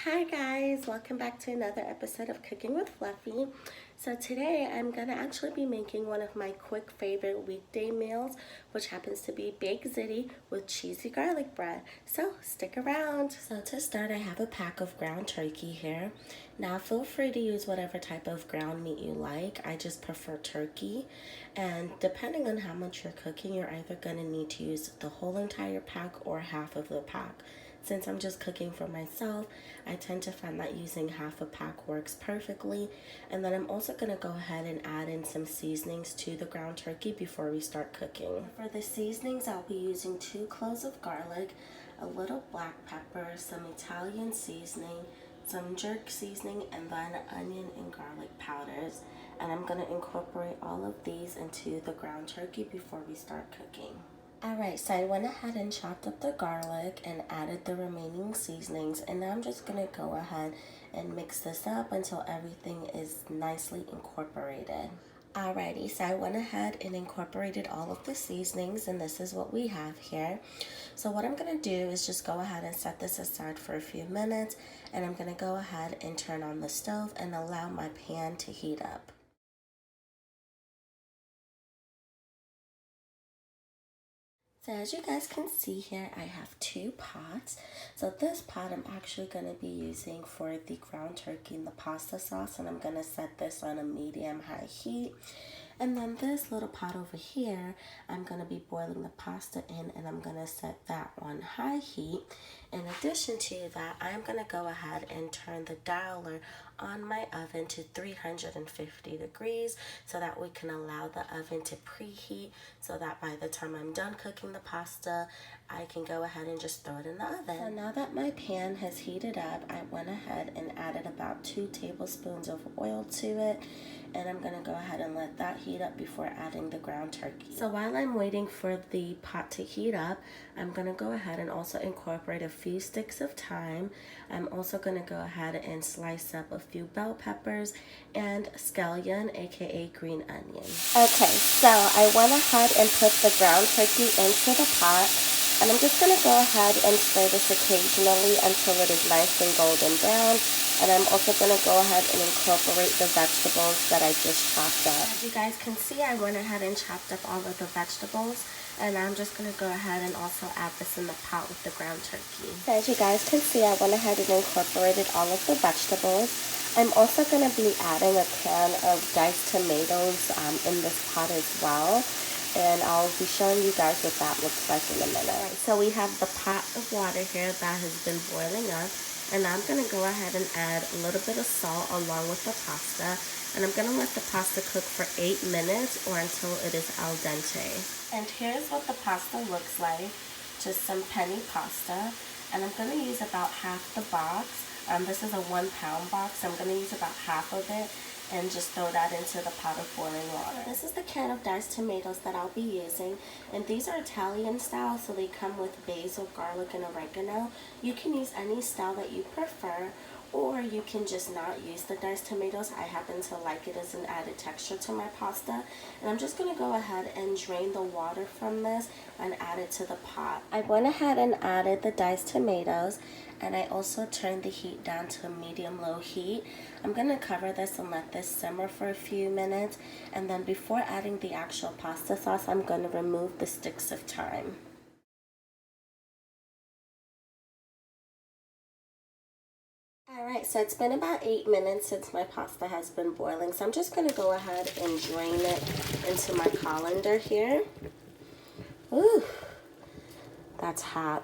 Hi guys, welcome back to another episode of Cooking with Fluffy. So today I'm gonna actually be making one of my quick favorite weekday meals, which happens to be baked ziti with cheesy garlic bread. So stick around. So to start, I have a pack of ground turkey here. Now feel free to use whatever type of ground meat you like. I just prefer turkey. And depending on how much you're cooking, you're either gonna need to use the whole entire pack or half of the pack. Since I'm just cooking for myself, I tend to find that using half a pack works perfectly. And then I'm also going to go ahead and add in some seasonings to the ground turkey before we start cooking. For the seasonings, I'll be using 2 cloves of garlic, a little black pepper, some Italian seasoning, some jerk seasoning, and then onion and garlic powders. And I'm going to incorporate all of these into the ground turkey before we start cooking. Alright, so I went ahead and chopped up the garlic and added the remaining seasonings, and now I'm just going to go ahead and mix this up until everything is nicely incorporated. Alrighty, so I went ahead and incorporated all of the seasonings, and this is what we have here. So what I'm going to do is just go ahead and set this aside for a few minutes, and I'm going to go ahead and turn on the stove and allow my pan to heat up. So as you guys can see here, I have 2 pots. So this pot I'm actually going to be using for the ground turkey and the pasta sauce, and I'm going to set this on a medium-high heat. And then this little pot over here, I'm going to be boiling the pasta in, and I'm going to set that on high heat. In addition to that, I'm going to go ahead and turn the dialer on my oven to 350 degrees so that we can allow the oven to preheat, so that by the time I'm done cooking the pasta, I can go ahead and just throw it in the oven. So now that my pan has heated up, I went ahead and added about 2 tablespoons of oil to it, and I'm going to go ahead and let that heat up before adding the ground turkey. So while I'm waiting for the pot to heat up, I'm going to go ahead and also incorporate a few sticks of thyme. I'm also going to go ahead and slice up a few bell peppers and scallion, aka green onion. Okay, so I went ahead and put the ground turkey into the pot, and I'm just going to go ahead and stir this occasionally until it is nice and golden brown. And I'm also going to go ahead and incorporate the vegetables that I just chopped up. As you guys can see, I went ahead and chopped up all of the vegetables. And I'm just going to go ahead and also add this in the pot with the ground turkey. So as you guys can see, I went ahead and incorporated all of the vegetables. I'm also going to be adding a can of diced tomatoes in this pot as well. And I'll be showing you guys what that looks like in a minute. Right, so we have the pot of water here that has been boiling up. And I'm going to go ahead and add a little bit of salt along with the pasta. And I'm going to let the pasta cook for 8 minutes or until it is al dente. And here's what the pasta looks like. Just some penny pasta. And I'm going to use about half the box. This is a 1 pound box. I'm going to use about half of it and just throw that into the pot of boiling water. This is the can of diced tomatoes that I'll be using, and these are Italian style, so they come with basil, garlic, and oregano. You can use any style that you prefer, or you can just not use the diced tomatoes. I happen to like it as an added texture to my pasta. And I'm just going to go ahead and drain the water from this and add it to the pot. I went ahead and added the diced tomatoes, and I also turned the heat down to a medium-low heat. I'm going to cover this and let this simmer for a few minutes, and then before adding the actual pasta sauce, I'm going to remove the sticks of thyme. Alright, so it's been about 8 minutes since my pasta has been boiling, so I'm just going to go ahead and drain it into my colander here. Ooh, that's hot.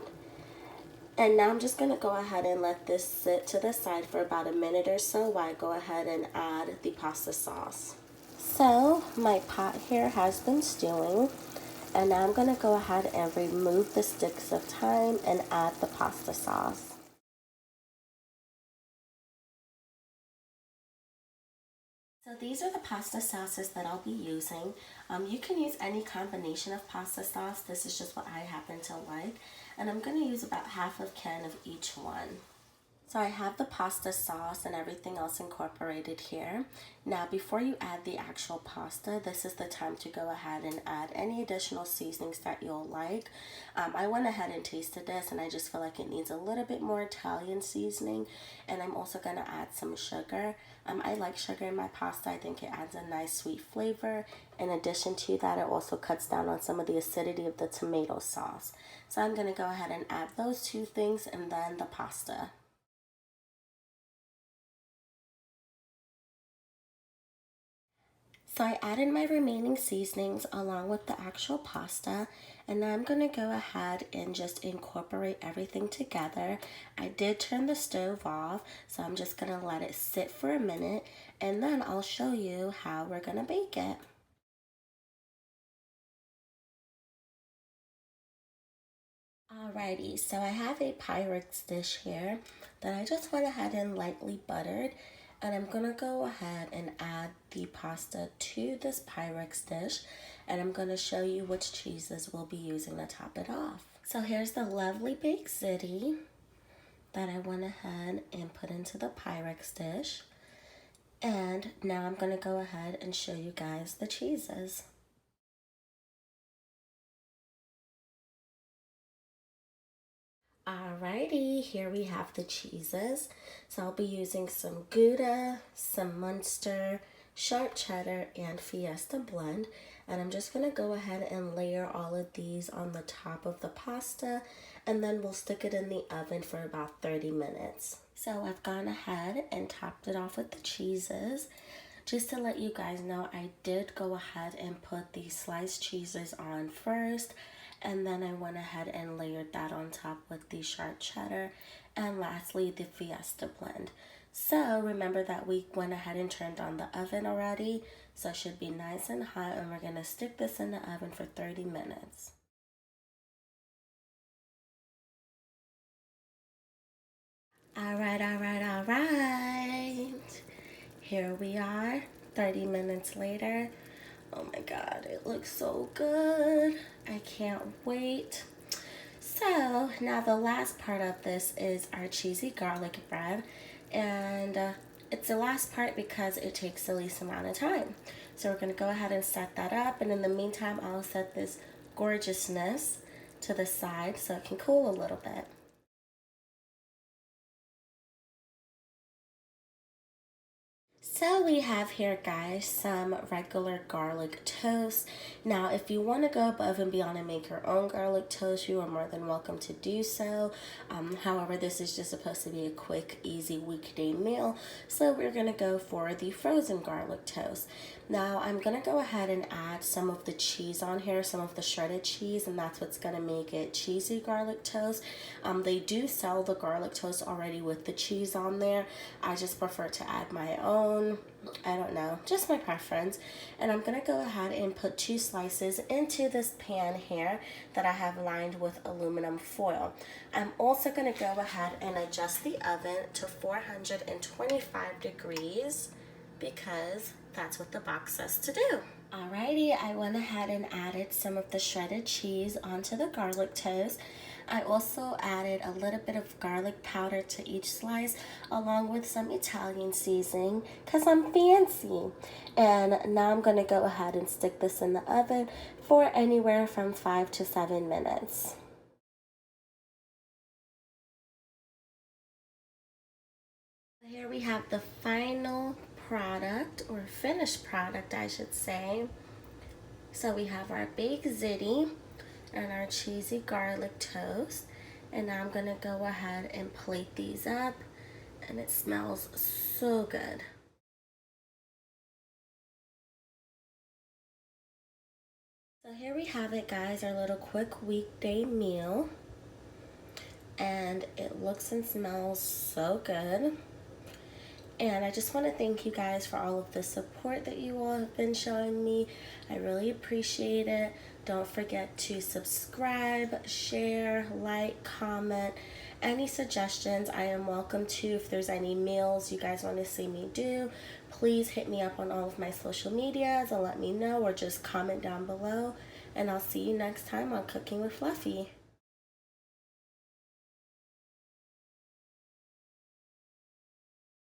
And now I'm just going to go ahead and let this sit to the side for about a minute or so while I go ahead and add the pasta sauce. So my pot here has been stewing, and now I'm going to go ahead and remove the sticks of thyme and add the pasta sauce. So these are the pasta sauces that I'll be using. You can use any combination of pasta sauce. This is just what I happen to like. And I'm going to use about half a can of each one. So I have the pasta sauce and everything else incorporated here. Now before you add the actual pasta, this is the time to go ahead and add any additional seasonings that you'll like. I went ahead and tasted this and I just feel like it needs a little bit more Italian seasoning, and I'm also going to add some sugar. I like sugar in my pasta. I think it adds a nice sweet flavor. In addition to that, it also cuts down on some of the acidity of the tomato sauce. So I'm going to go ahead and add those two things and then the pasta. So I added my remaining seasonings along with the actual pasta, and now I'm going to go ahead and just incorporate everything together. I did turn the stove off, so I'm just going to let it sit for a minute, and then I'll show you how we're going to bake it. Alrighty, so I have a Pyrex dish here that I just went ahead and lightly buttered, and I'm gonna go ahead and add the pasta to this Pyrex dish, and I'm gonna show you which cheeses we'll be using to top it off. So here's the lovely baked ziti that I went ahead and put into the Pyrex dish, and now I'm gonna go ahead and show you guys the cheeses. Alrighty, here we have the cheeses. So I'll be using some Gouda, some Munster, sharp cheddar, and Fiesta blend. And I'm just gonna go ahead and layer all of these on the top of the pasta, and then we'll stick it in the oven for about 30 minutes. So I've gone ahead and topped it off with the cheeses. Just to let you guys know, I did go ahead and put the sliced cheeses on first, and then I went ahead and layered that on top with the sharp cheddar, and lastly the Fiesta blend. So remember that we went ahead and turned on the oven already, so it should be nice and hot, and we're gonna stick this in the oven for 30 minutes. All right. Here we are, 30 minutes later. Oh my God, it looks so good. I can't wait. So now the last part of this is our cheesy garlic bread. And it's the last part because it takes the least amount of time. So we're gonna go ahead and set that up. And in the meantime, I'll set this gorgeousness to the side so it can cool a little bit. So we have here, guys, some regular garlic toast. Now if you want to go above and beyond and make your own garlic toast, you are more than welcome to do so. However, this is just supposed to be a quick, easy weekday meal, so we're going to go for the frozen garlic toast. Now I'm going to go ahead and add some of the cheese on here, some of the shredded cheese, and that's what's going to make it cheesy garlic toast. They do sell the garlic toast already with the cheese on there. I just prefer to add my own. I don't know, just my preference. And I'm going to go ahead and put 2 slices into this pan here that I have lined with aluminum foil. I'm also going to go ahead and adjust the oven to 425 degrees because that's what the box says to do. Alrighty, I went ahead and added some of the shredded cheese onto the garlic toast. I also added a little bit of garlic powder to each slice along with some Italian seasoning because I'm fancy. And now I'm going to go ahead and stick this in the oven for anywhere from 5 to 7 minutes. Here we have the final product, or finished product I should say. So we have our baked ziti and our cheesy garlic toast, and now I'm gonna go ahead and plate these up, and it smells so good. So here we have it, guys, our little quick weekday meal, and it looks and smells so good. And I just want to thank you guys for all of the support that you all have been showing me. I really appreciate it. Don't forget to subscribe, share, like, comment. Any suggestions I am welcome to. If there's any meals you guys want to see me do, please hit me up on all of my social medias and let me know, or just comment down below. And I'll see you next time on Cooking with Fluffy.